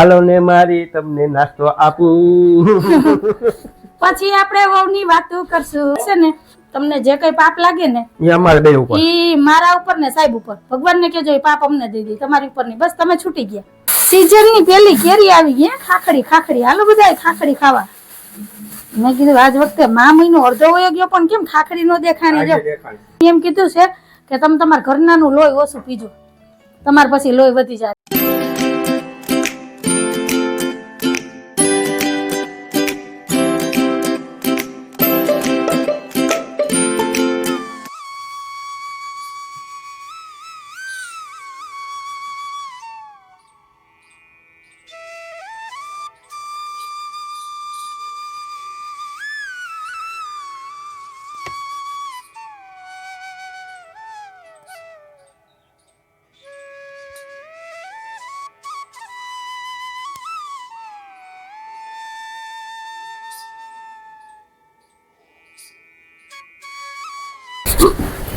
હાલો ને મારી તમને નાસ્તો આપું. પછી આપણે વહુની વાતો કરશું છે ને. તમને જે કઈ પાપ લાગે ને એ અમારે બે ઉપર, ઈ મારા ઉપર ને સાહેબ ઉપર. ભગવાન ને કેજો એ પાપ અમને દઈ દે, તમારી ઉપર ની. બસ તમે છૂટી ગયા. સીઝન ની પેલી કેરી આવી ગઈ. ખાખડી ખાખડી હાલો બધા ખાખડી ખાવા. મેં કીધું આજ વખતે મહિનો અડધો વયો ગયો પણ કેમ ખાખડી નો દેખાણી? જો એમ કીધું છે કે તમે તમારા ઘરનાનું લોહી ઓછું પીજો, તમારે પછી લોહી વધી જાય.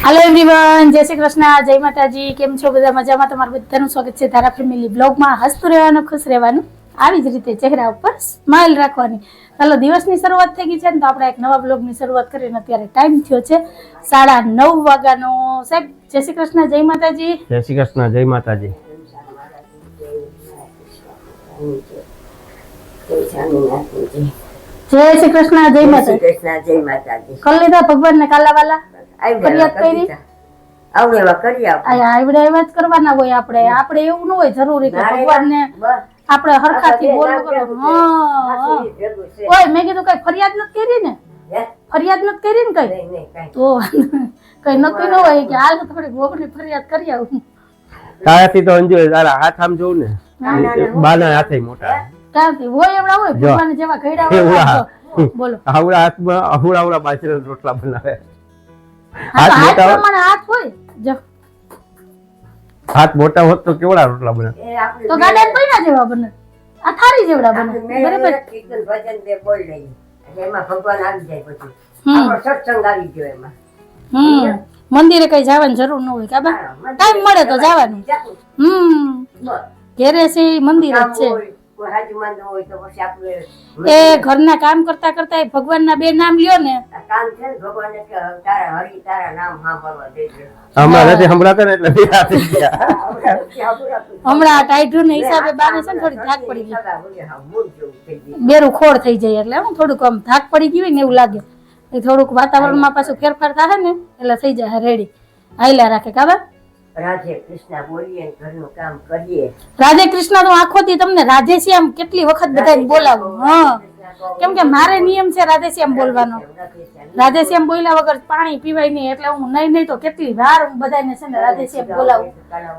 हेलो एवरीवन, जय श्री कृष्ण, जय माताजी. केम छो બધા મજામાં? તમારું બધાનું સ્વાગત છે ધારા ફેમિલી બ્લોગમાં. હસતું રહેવાનું, ખુશ રહેવાનું, આવી જ રીતે ચહેરા ઉપર સ્માઈલ રાખવાની. ચાલો, દિવસની શરૂઆત થઈ ગઈ છે ને, તો આપણે એક નવા બ્લોગની શરૂઆત કરીને અત્યારે ટાઈમ થયો છે 9:30 વાગ્યાનો. સાહેબ જય શ્રી કૃષ્ણ, જય માતાજી. જય શ્રી કૃષ્ણ, જય માતાજી. જય શ્રી કૃષ્ણ, જય માતાજી. કૃષ્ણ જય માતાજી. કરી લીધા ભગવાન ને કાલાવાલા? ફરિયાદ કરી? આવડેવા કરી આપ. આવડે એવા જ કરવાના હોય. આપણે એવું ન હોય જરૂરી કે ભગવાન ને આપણે હરખાથી બોલવું કરવું. ઓય મેં કીધું કઈ ફરિયાદ નથી કરી ને? ફરિયાદ નથી કરી ને કઈ? તો કઈ નક્કી ન હોય કે હાલ થોડી ભોગની ફરિયાદ કરી આવું. તારાથી તો અંજુ તારા હાથ આમ જોઉં ને, બાના હાથે મોટા ક્યાંથી હોય એવડા હોય ભગવાન જેવા ઘડા હોય. બોલો, આવડા હાથમાં અહુડા બાજરીના રોટલા બનાવે. હાથ પ્રમાણે હાથ હોય. જો હાથ મોટા હોત તો કેવડા રોટલા બને? તો ગાડા પૈણા જેવા બને, આ થારી જેવડા બને. બરાબર. કીર્તન ભજન બે બોલ લઈ એમાં ભગવાન આવી જાય. પછી આપણો સત્સંગ આવી ગયો એમાં. મંદિરે કઈ જવાની જરૂર ન હોય. કાબા ટાઈમ મળે તો જવાનું. ઘેરે છે મંદિર જ છે. એ ઘરના કામ કરતા કરતા ભગવાનના બે નામ લ્યો ને. કામ છે ને ભગવાન ને તારા હરિ તારા નામ સાંભળવા દેજો. અમારે નથી સંભળાતા ને એટલે બે હાથ થઈ ગયા. હમણાં ટાઈટુ ને હિસાબે બાને છે ને થોડી થાક પડી ગઈ. બેરું ખોડ થઈ જાય એટલે હું થોડુંક આમ થાક પડી ગઈ હોય ને એવું લાગે. એ થોડુંક વાતાવરણમાં પાછું ફેરફાર થાય ને એટલે થઈ જાય રેડી. હાઈલા રાખે. કાબા રાધે કૃષ્ણ બોલીએ ઘરનું કામ કરીએ. રાધે કૃષ્ણ તો આખોથી તમને રાધેશ્યામ કેટલી વખત બધાને બોલાવું. કેમ કે મારે નિયમ છે રાધેશ્યામ બોલવાનો. રાધેશ્યામ બોલ્યા વગર પાણી પીવાય નહીં. એટલે હું નહીં તો કેટલી વાર હું બધાને છે ને રાધેશ્યામ બોલાવું.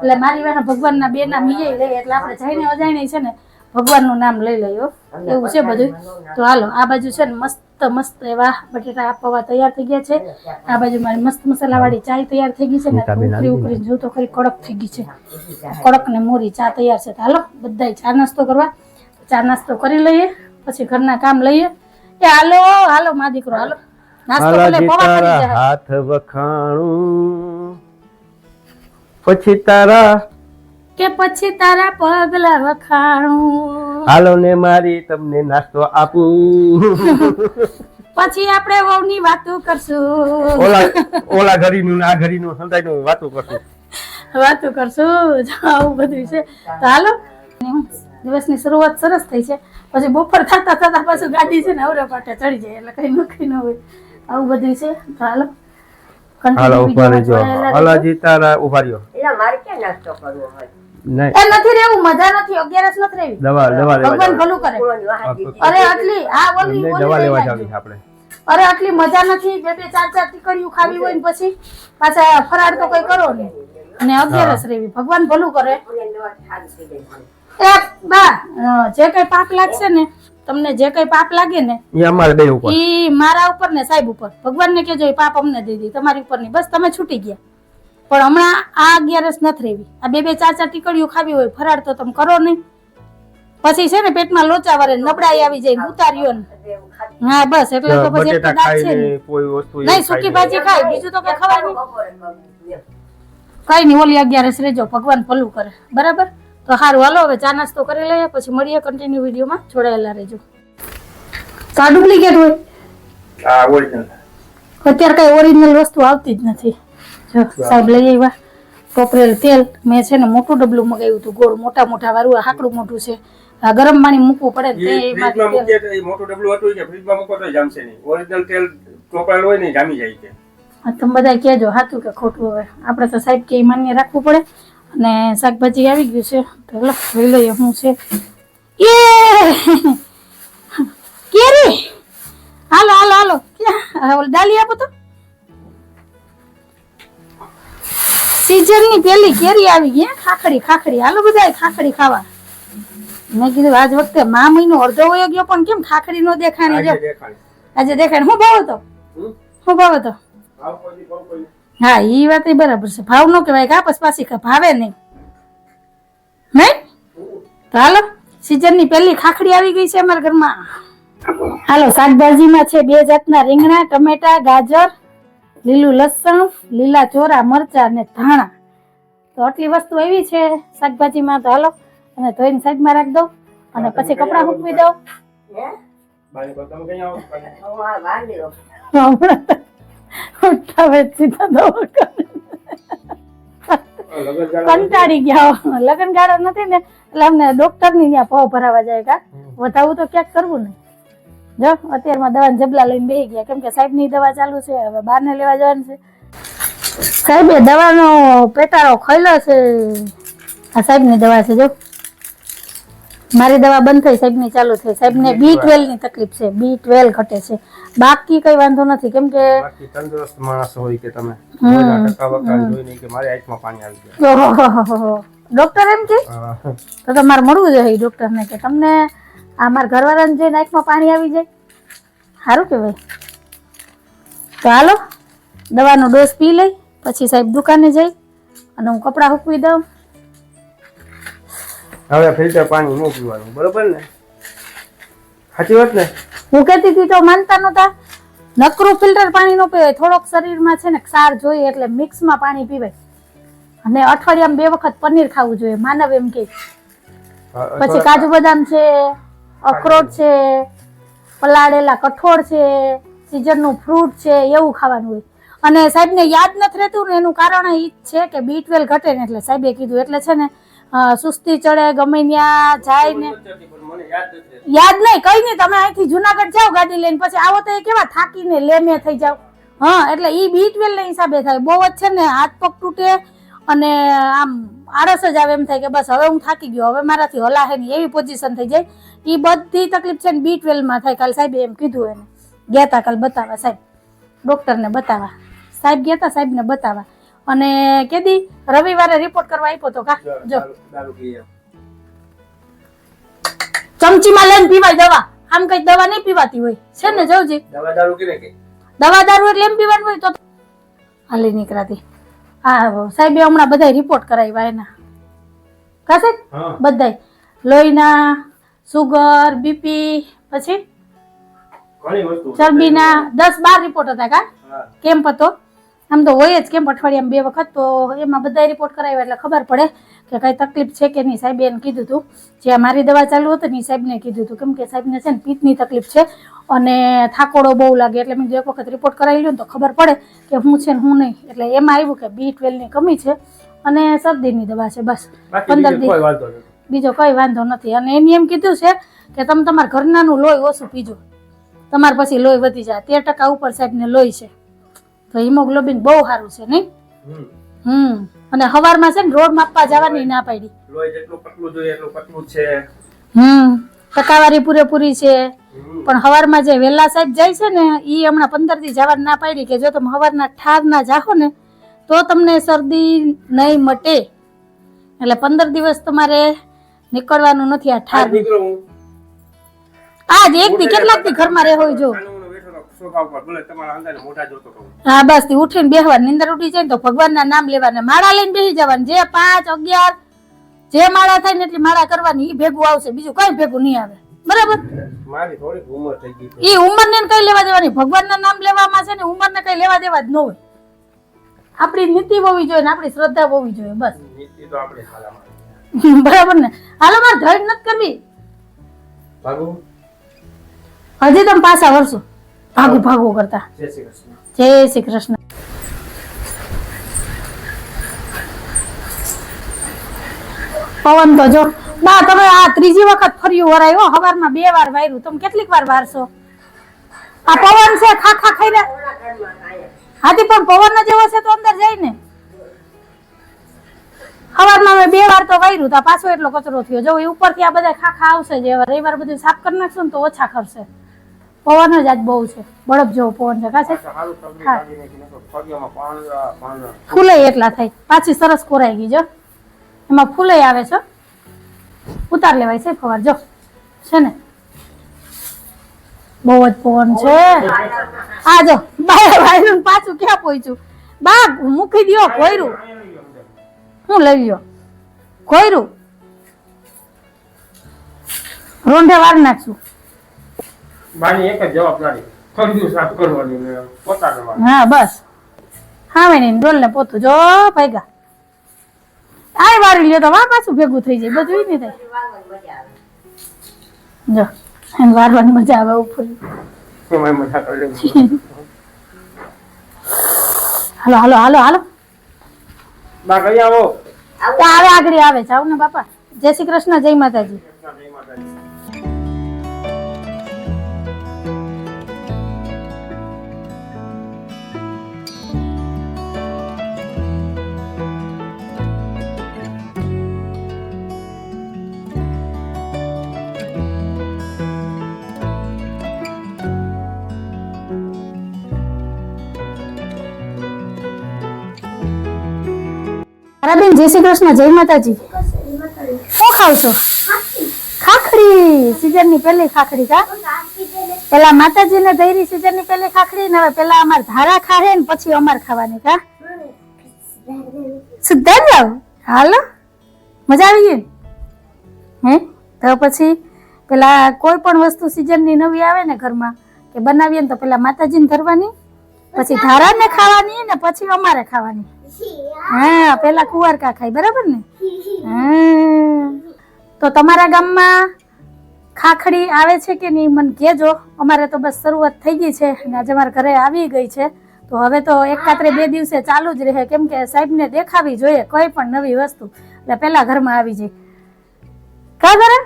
એટલે મારી વાના ભગવાનના બે નામ ઈ લઈએ એટલે આપણે જઈને અજાણે છે ને ભગવાનનું નામ લઈ લઈએ. એવું છે બધું. તો હાલો, આ બાજુ છે ને મસ્ત એવા બટેટા પૌવા તૈયાર થઈ ગયા છે. આ બાજુ મારી મસ્ત મસાલાવાળી ચાય તૈયાર થઈ ગઈ છે ને. ઉકળી જો તો ખરી કડક થઈ ગઈ છે. કડક ને મોરી ચા તૈયાર છે. હાલો બધા ચા નાસ્તો કરવા. ચા નાસ્તો કરી લઈએ પછી ઘરના કામ લઈએ. એ હાલો મા દીકરો હાલો નાસ્તો કરે. પૌવા કરી જાય. હાથ વખાણું પછી તારા પગલા વખાણું. હાલો ને મારી તમને નાસ્તો આપું. પછી આપણે વહુની વાતો કરશું. ઓલા ઘડીનું આ ઘડીનું સંતાઈનું વાતો કરશું. આવું બધું છે. તો હાલો, દિવસની શરૂઆત સરસ થઈ છે. પછી બપોર થતા પાછું ગાડી છે ને અવરે પાટે ચડી જાય એટલે કઈ નક્કી ન હોય. આવું બધું છે. તો હાલો ઉભા રહેજો. હલાજી તારા ઉભા રહ્યો. એટલે મારે ક્યાં નાસ્તો કરવો હોય? નહીં એ નથી રહેવું. મજા નથી. 11 નથી રહેવી. દવા ભગવાન ભલું કરે. અરે આટલી દવા લેવા જાવી આપણે. અરે આટલી મજા નથી. બે 4 ટીકડીઓ ખાવી હોય ને પછી પાછા ફરાળ તો કઈ કરો ને. અને 11 રહેવી. ભગવાન ભલું કરે. જે કઈ પાપ લાગશે ને, તમને જે કઈ પાપ લાગે ને એ અમારે બે ઉપર, ઈ મારા ઉપર ને સાહેબ ઉપર. ભગવાન ને કેજો એ પાપ અમને દઈ દે, તમારી ઉપર ની. બસ તમે છૂટી ગયા. પણ હમણાં આ 11 નથી રહેવી. આ બે 4 ટીકડીઓ ખાવી હોય ફરાળ તો તમે કરો નહીં. પછી છે ને પેટમાં લોચા વરે નબળાઈ આવી જાય. ઉતાર્યો ને. હા બસ એટલે તો પછી એક દાંત છે ને. નહીં સૂકી ભાજી ખાય, બીજું તો કઈ ખવાય નહીં. કઈ નહીં, ઓલી 11 રહેજો. ભગવાન ભલું કરે. બરાબર. તો તો સારું, હાલો હવે ચા નાસ્તો કરી લઈએ, પછી મળીએ કન્ટિન્યુ વિડીયોમાં, જોડાયેલા રહેજો. તો આ ડુપ્લિકેટ હોય, આ ઓરિજિનલ. અત્યારે કઈ ઓરિજિનલ વસ્તુ આવતી જ નથી. જો સાહેબ લઈ આવ્યા કોપરેલ તેલ. મેં છે ને મોટું ડબલું મગાવ્યું હતું, ગોળ મોટા મોટા વાળું, આ હાકડું મોટું છે. આ ગરમ પાણી મૂકવું પડે ને ફ્રીજમાં મૂકીએ તો એ મોટું ડબલું હતું કે ફ્રીજમાં મૂકો તો જામશે નહીં. ઓરિજિનલ તેલ ચોપડેલું હોય ને જામી જાય છે. તમે બધા કહેજો સાચું કે ખોટું. હવે આપણે તો સાહેબ કે માન્ય રાખવું પડે. અને શાકભાજી આવી ગયું છે, તો લો લઈ લઈએ શું છે. એ કેરી, હાલો હાલો હાલો, ક્યાં ડાલી આપો તો. સીઝનની પેલી કેરી આવી ગઈ, ખાખડી ખાખડી. હાલો બધા ખાખડી ખાવા. મેં કીધું આજ વખતે મહિનો અડધો વયો ગયો પણ કેમ ખાખડી નો દેખાણી. જો આજે દેખાય. શું ભાવ હતો? શું ભાવ હતો? હા ઈ વાત બરાબર છે, ભાવ નો કેવાય કે આપસ પાછી ભાવે નહીં. નહીં તો હાલો, સીઝન ની પેલી ખાખડી આવી ગઈ છે અમારા ઘરમાં. હાલો, શાકભાજીમાં છે 2 જાતના રીંગણા, ટમેટા, ગાજર, લીલું લસણ, લીલા ચોરા મરચા અને ધાણા. તો આટલી વસ્તુ આવી છે શાકભાજીમાં. તો હાલો અને ધોઈને સાઈડમાં રાખી દઉં અને પછી કપડા સૂકવી દઉં. કંટાળી ગયા, લગન ગાળો નથી ને એટલે અમને ડોક્ટર ની ત્યાં પગ ભરાવા જાય. કા વધાવું તો ક્યાંક કરવું ને. જો અત્યારમાં દવા જબલા લઈને બેસી ગયા, કેમ કે સાહેબ ની દવા ચાલુ છે, હવે બહાર ને લેવા જવાનું છે. સાહેબે દવાનો પેટાળો ખોલ્યો છે. આ સાહેબ ની દવા છે. જો મારી દવા બંધ થઈ, સાહેબ ની ચાલુ થઈ. સાહેબ ને B12 ની તકલીફ છે, B12 ઘટે છે, બાકી કઈ વાંધો નથી. કેમ કે તંદુરસ્ત માણસ હોય કે તમે જોઈને કે મારી આંખમાં પાણી આવી ગયું. ડોક્ટર એમ કે તો તમારે મળવું જોઈએ ડોક્ટર ને કે તમને આ મારા ઘરવાળાને જઈને આંખમાં પાણી આવી જાય. સારું કેવાય. તો હાલો દવાનો ડોઝ પી લઈ, પછી સાહેબ દુકાને જઈ અને હું કપડા સૂકવી દઉં. હવે ફિલ્ટર પાણી ન પીવાનું, બરોબર ને? સાચી વાત ને? હું કહેતી હતી તો માનતા નહોતા. નકરું ફિલ્ટર પાણી ન પીવાય, થોડોક શરીરમાં છે ને ક્ષાર જોઈએ એટલે મિક્સમાં પાણી પીવાય. અને અઠવાડિયામાં 2 વખત પનીર ખાવું જોઈએ, માનવ એમ કે. પછી કાજુ બદામ છે, અખરોટ છે, પલાળેલા કઠોળ છે, સીઝનનું ફ્રૂટ છે, એવું ખાવાનું હોય. અને સાહેબને યાદ નથી રહેતું ને એનું કારણ એ જ છે કે B12 ઘટે ને એટલે સાહેબે કીધું. એટલે છે ને સુસ્તી ચડે, ગમે ત્યાં જાય ને યાદ નહીં, કઈ નહીં. તમે અહીંથી જુનાગઢ જાઓ ગાડી લઈને, પછી આવો તો એ કેવા થાકીને લેમે થઈ જાવ. હા એટલે એ B12 ના હિસાબે થાય. બહુ જ છે ને હાથ પગ તૂટે અને આમ આળસ જ આવે, એમ થાય કે બસ હવે હું થાકી ગયો, હવે મારાથી હલાહે નહીં, એવી પોઝિશન થઈ જાય. એ બધી તકલીફ છે ને B12 માં થાય. કાલ સાહેબે એમ કીધું. એને ગયા હતા કાલ બતાવવા સાહેબ, ડોક્ટરને બતાવવા સાહેબ ગયા હતા, સાહેબને બતાવવા. અને કેદી રવિવારે રિપોર્ટ કરવા આપ્યો તો. કા જો ચમચીમાં લઈને પીવાય દવા. આમ કઈ દવા નહીં પીવાતી હોય છે ને જવજી. દવા દારૂ એટલે એમ પીવાનું હોય તો હાલી નીકળાતી. હા સાહેબે હમણાં બધા રિપોર્ટ કરાવ્યા એના. કા સાહેબ બધા લોહીના, સુગર, બીપી, પછી ચરબીના 10-12 રિપોર્ટ હતા. કા કેમ્પ હતો. આમ તો હોય જ કેમ્પ અઠવાડિયામાં 2 વખત. તો એમાં બધા રિપોર્ટ કરાવ્યા એટલે ખબર પડે કે કઈ તકલીફ છે કે નહીં. સાહેબે એને કીધું હતું, જ્યાં મારી દવા ચાલુ હતી ને સાહેબને કીધું હતું. કેમ કે સાહેબને છે ને પિત્તની તકલીફ છે અને થાકોડો બહુ લાગે. એટલે મેં એક વખત રિપોર્ટ કરાવી લ્યો ને તો ખબર પડે કે હું છે ને હું નહીં. એટલે એમાં આવ્યું કે B12 ની કમી છે અને શરદીની દવા છે. બસ 15 દિવસ, બીજો કઈ વાંધો નથી. અને એને એમ કીધું છે કે તમે તમારા ઘરનાનું લોહી ઓછું પીજો, તમારે પછી લોહી વધી જાય. 13% ઉપર સાહેબને લોહી છે. તો હિમોગ્લોબિન બહુ સારું છે નહીં. અને હવારમાં છે ને રોડ માપવા જવાની ના પાડી. લોહી જેટલું પતલું જોઈએ એટલું પતલું છે. ટકાવારી પૂરેપૂરી છે. પણ હવારમાં જે વેલા સાહેબ જાય છે ને ઈ હમણાં 15 દી જવાની ના પાડી કે જો તમે હવારના ઠાર ના જાહો ને તો તમને શરદી નહીં મટે. એટલે 15 દિવસ તમારે નીકળવાનું નથી. આ ઠાર આજ એક દી કેટલાક દી ઘરમાં રહેવું જો. હા બસ ઉઠીને બેહવા, નીંદર ઉઠી જાય તો ભગવાનના નામ લેવાના, માળા લઈને બેસી જવાનું. જે 5, 11 જે માળા થાય ને એટલી માળા કરવાની. ઈ ભેગું આવશે, બીજું કઈ ભેગું નહીં આવે. બરાબર? મારી થોડીક ઉંમર થઈ ગઈ. ઈ ઉંમરને કઈ લેવા દેવાની, ભગવાનના નામ લેવામાં છે ને ઉંમરને કઈ લેવા દેવા જ ન હોય. આપણી નીતિ હોવી જોઈએ ને આપણી શ્રદ્ધા હોવી જોઈએ. બસ નીતિ તો આપણી હાલામાં. બરાબર ને? હાલો મારે ધડ નથી કરવી. ભાગો. હજી તમે પાછા વળશો ભાગું ભાગું કરતા. જય શ્રી કૃષ્ણ. જય શ્રી કૃષ્ણ. પવન તો જો બા તમે આ ત્રીજી વખત ફર્યું વરાયો હવારમાં 2 વાર વાર્યું. તમે કેટલીક વાર વારશો? આ પવન છે ખાખા ખાઈને. હાથી પણ પવન જેવો છે તો અંદર જાય ને. હવારમાં મેં 2 વાર તો વાર્યું તા પાછો એટલો કચરો થયો. જો એ ઉપરથી આ બધા ખાખા આવશે જે રવિવાર બધું સાફ કરી નાખશું ને તો ઓછા ખરશે. પવન જ આજ બહુ છે, બળફ જેવો પવન છે. કાશે સારું સબરી કાઢી નાખીને તો ફળિયામાં પાણી ફૂલે એટલા થાય. પાછી સરસ કોરાઈ ગઈ જો. એમાં ફૂલે આવે છે. ઉતાર લેવાય છે ફવાર જો છે ને. બહુ જ પવન છે. આ જો બાય વાયરું પાછું ક્યાં પહોંચ્યું? બા મૂકી દ્યો કોયરું. હું લઈ લ્યો કોયરું. રોંઢે વાર નાખશું. બાની એક જ જવાબદારી ફળિયું સાફ કરવાની ને પોતા કરવાની. હા બસ હા નહીં ડોલ ને પોતું જો ભાઈગા. આ વારી લ્યો તો વા પાછું ભેગું થઈ જાય બધું નહીં થાય. જો એને વારવાની મજા આવે ઉપર. એમાંય મજા કરી લેવું. હાલો હાલો હાલો હાલો. બા કઈ આવો. આવે આગળ આવે જાવ ને બાપા. જય શ્રી કૃષ્ણ. જય માતાજી. જય માતાજી. બેન જય શ્રી કૃષ્ણ. જય માતાજી. શું ખાવ છો? ખાખડી. સીઝન ની પહેલી ખાખડી કા? પેલા માતાજી ને ધૈરી સીઝન ની પહેલી ખાખડી ને હવે પેલા અમાર ધારા ખાહે ને પછી અમાર ખાવાની કા? સુધાર જાવ. હાલો મજા આવી ગઈ હે? તો પછી પેલા કોઈ પણ વસ્તુ સીઝન ની નવી આવે ને ઘરમાં કે બનાવીએ ને તો પેલા માતાજીને ધરવાની, પછી ધારા ને ખાવાની ને પછી અમારે ખાવાની. હા પેલા કુંવારકા ખાય બરાબર ને? હા તો તમારા ગામમાં ખાખડી આવે છે કે નહીં મને કહેજો. અમારે તો બસ શરૂઆત થઈ ગઈ છે અને આજે અમારા ઘરે આવી ગઈ છે. તો હવે તો એકાત્રે 2 દિવસે ચાલુ જ રહે કેમ કે સાહેબને દેખાવી જોઈએ કોઈ પણ નવી વસ્તુ એટલે પેલા ઘરમાં આવી જાય કા ઘરે.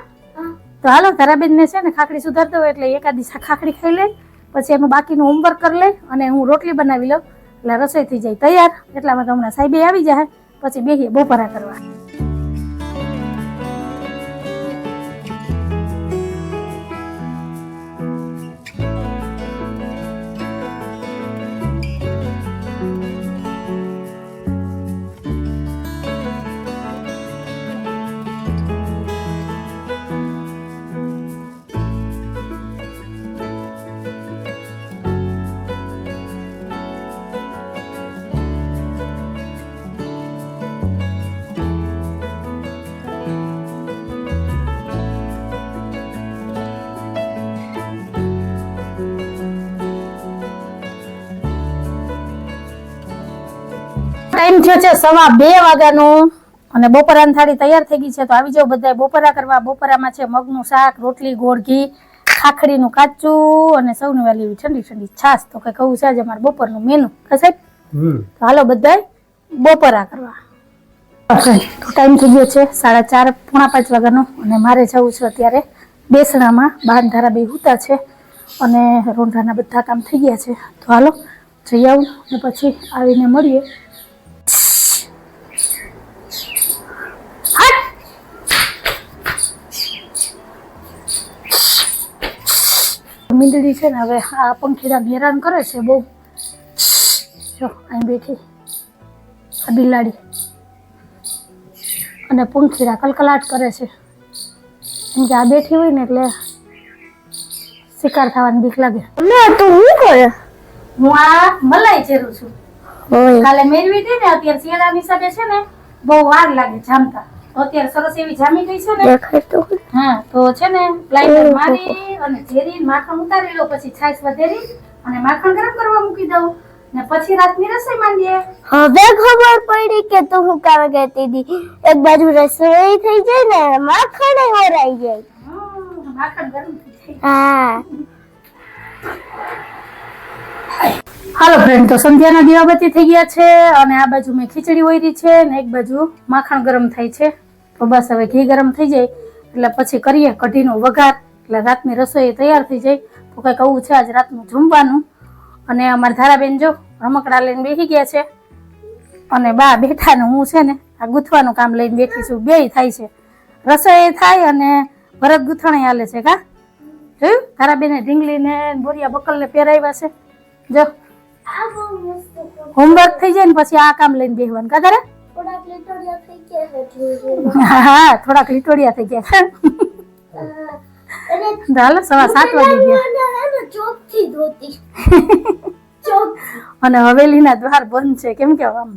તો હાલો તારાબેનને છે ને ખાખડી સુધારતો હોય એટલે એકાદી ખાખડી ખાઈ લે, પછી એનું બાકીનું હોમવર્ક કરી લે અને હું રોટલી બનાવી લઉં એટલે રસોઈ થઈ જાય તૈયાર. એટલામાં તો હમણાં સાહેબે આવી જાય પછી બેહીએ બપોરા કરવા. ટાઈમ થયો છે 2:15 વાગ્યાનો અને બપોરાની થાળી તૈયાર થઈ ગઈ છે. તો આવી જાવ બધા બપોરા કરવા. બપોરામાં છે મગનું શાક, રોટલી, ગોળ ઘી, ખાખડીનું કાચું અને સૌની વાલી એવી ઠંડી ઠંડી છાશ. તો કઈ કહું છે આજે અમારે બપોરનું મેનુ સાહેબ. તો હાલો બધા બપોરા કરવા. તો ટાઈમ થઈ ગયો છે 4:30 પોણા 5 વાગ્યાનો અને મારે જવું છે અત્યારે બેસણામાં. બાન ધારા બે હુતા છે અને રોંઢાના બધા કામ થઈ ગયા છે. તો હાલો જઈ આવું ને પછી આવીને મળીએ. મીંદડી છે ને હવે આ પંખીડા હેરાન કરે છે બહુ. જો અહીં બેઠી આ બિલાડી અને પંખીડા કલકલાટ કરે છે કેમ કે આ બેઠી હોય ને એટલે શિકાર થવાની બીક લાગે. તો હું કરે હું આ મલાઈ ચેરું છું. કાલે મેળવી હતી ને અત્યારે શિયાળાની સાથે છે ને બહુ વાર લાગે જામતા. અત્યારે સરસ એવી જામી ગઈ છે ને. દેખાય તો હા તો છે ને બ્લાઇન્ડર મારી અને ઝેરી માખણ ઉતારી લો, પછી છાશ વધેરી અને માખણ ગરમ કરવા મૂકી દઉં ને પછી રાતની રસોઈ માંડીએ. હવે ખબર પડી કે તું હું કામ કહેતી હતી. એક બાજુ રસોઈ થઈ જાય ને માખણ હોરાઈ જાય. માખણ ગરમ થઈ જાય. હા હાલો ફ્રેન્ડ, તો સંધ્યાના દીવાબત્તી થઈ ગયા છે અને આ બાજુ મેં ખીચડી ઓયરી છે ને એક બાજુ માખણ ગરમ થાય છે. તો બસ હવે ઘી ગરમ થઈ જાય એટલે પછી કરીએ કઢીનો વઘાર, એટલે રાતની રસોઈ તૈયાર થઈ જાય. તો કંઈક આવું છે આજ રાતનું જમવાનું. અને અમારા ધારાબેન જો રમકડા લઈને બેસી ગયા છે અને બા બેઠા ને હું છે ને આ ગૂંથવાનું કામ લઈને બેઠી છું. બેય થાય છે, રસોઈ થાય અને ભરત ગૂંથણ હાલે છે. કા જોયું ધારાબેને ઢીંગલી ને બોરિયા બકલ ને પહેરાવ્યા છે. જો હોમવર્ક થઈ જાય ને પછી આ કામ લઈને બેસવાનું. કા તારે? હા થોડાક લીટોડિયા થઈ ગયા. હાલો 7:15 વાગી ગયા અને હવેલીના દ્વાર બંધ છે. કેમ કે આમ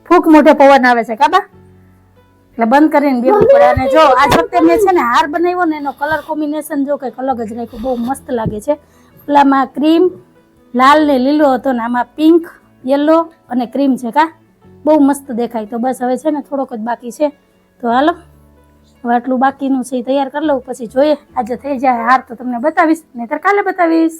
ફૂક મોટો પવન આવે છે કાબા, એટલે બંધ કરીને બેસવું પડે. અને જો આજ વખતે મેં છે ને હાર બનાવ્યો ને એનો કલર કોમ્બિનેશન જો કંઈક અલગ જ રાખ્યું, બહુ મસ્ત લાગે છે. ઓલામાં ક્રીમ લાલ ને લીલો હતો ને આમાં પિંક યલો અને ક્રીમ છે. કા બહુ મસ્ત દેખાય. તો બસ હવે છે ને થોડોક જ બાકી છે. તો હાલો હવે આટલું બાકીનું છે એ તૈયાર કરી લઉં, પછી જોઈએ. આજે થઈ જાય હાર તો તમને બતાવીશ, નહીતર કાલે બતાવીશ.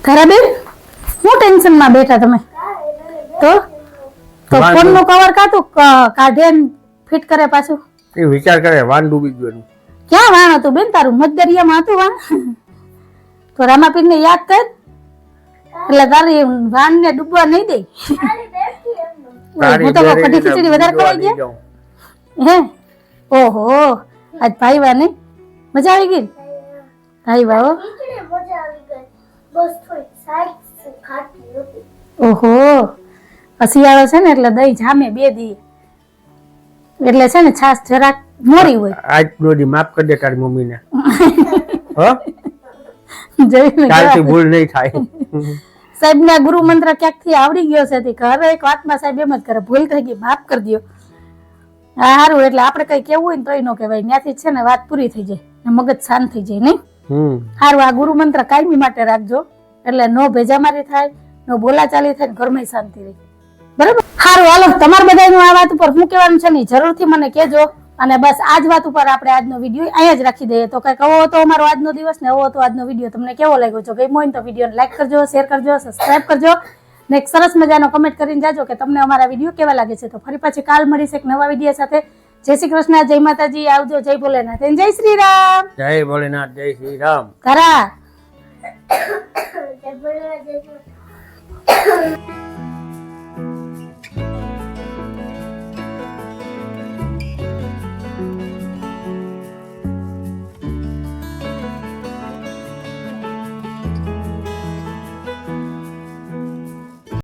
ખરાબેન શું ટેન્શન માં બેઠા તમે? તો ફોન નું કવર કાઢું કાઢે ફિટ કરે પાછું. એ વિચાર કરે વાન ડૂબી ગયો એનું. ક્યાં વાણ હતું બેન તારું? મધદરિયામાં હતું વાણ. તો રામાપીર ને યાદ કર એટલે તારી વાણ ને ડૂબવા નહીં દે. હું તો કઢી ખીચડી વધારે ખવાઈ ગયા હે. ઓહો આજ ભાઈ વા નહીં મજા આવી ગઈ. ભાઈ વાહ ઓહો શિયાળો છે ને એટલે દહીં જામે 2 દી, એટલે છે ને છાસ જરાક મોરી હોય. આજ રોજી માફ કરી દે તારી મમ્મીને. હો જઈને કાલથી ભૂલ નહીં થાય. સાહેબ ના ગુરુ મંત્ર ક્યાંકથી આવડી ગયો છે તે ઘરે એક વાતમાં સાહેબ એમ જ કરે, ભૂલ થઈ ગઈ માફ કરી દો. સારું એટલે આપણે કઈ કેવું હોય ને તોય ન કહેવાય, ત્યાંથી છે ને વાત પૂરી થઈ જાય ને મગજ શાંત થઈ જાય. નહીં સારું આ ગુરુ મંત્ર કાયમી માટે રાખજો, એટલે નો ભેજામારી થાય, નો બોલાચાલી થાય, ઘરમાં શાંતિ રહે. બરાબર? સારું હાલો તમારે બધાનું આ વાત ઉપર શું કહેવાનું છે ને જરૂરથી મને કહેજો. અને બસ આ જ વાત ઉપર આપણે આજનો વિડીયો અહીંયા જ રાખી દઈએ. તો કંઈક આવો હતો અમારો આજનો દિવસ ને આવો હતો આજનો વિડીયો. તમને કેવો લાગ્યો? જો ગમ્યો હોય તો વિડીયોને લાઈક કરજો, શેર કરજો, સબસ્ક્રાઇબ કરજો ને એક સરસ મજાનો કમેન્ટ કરીને જાજો કે તમને અમારા વિડીયો કેવા લાગે છે. તો ફરી પાછી કાલ મળીશ એક નવા વિડીયો સાથે. જય શ્રી કૃષ્ણ, જય માતાજી, આવજો, જય ભોલેનાથ, જય શ્રી રામ. જય ભોલેનાથ, જય શ્રી રામ. કરા જય ભોલેનાથ, જય ભોલેનાથ.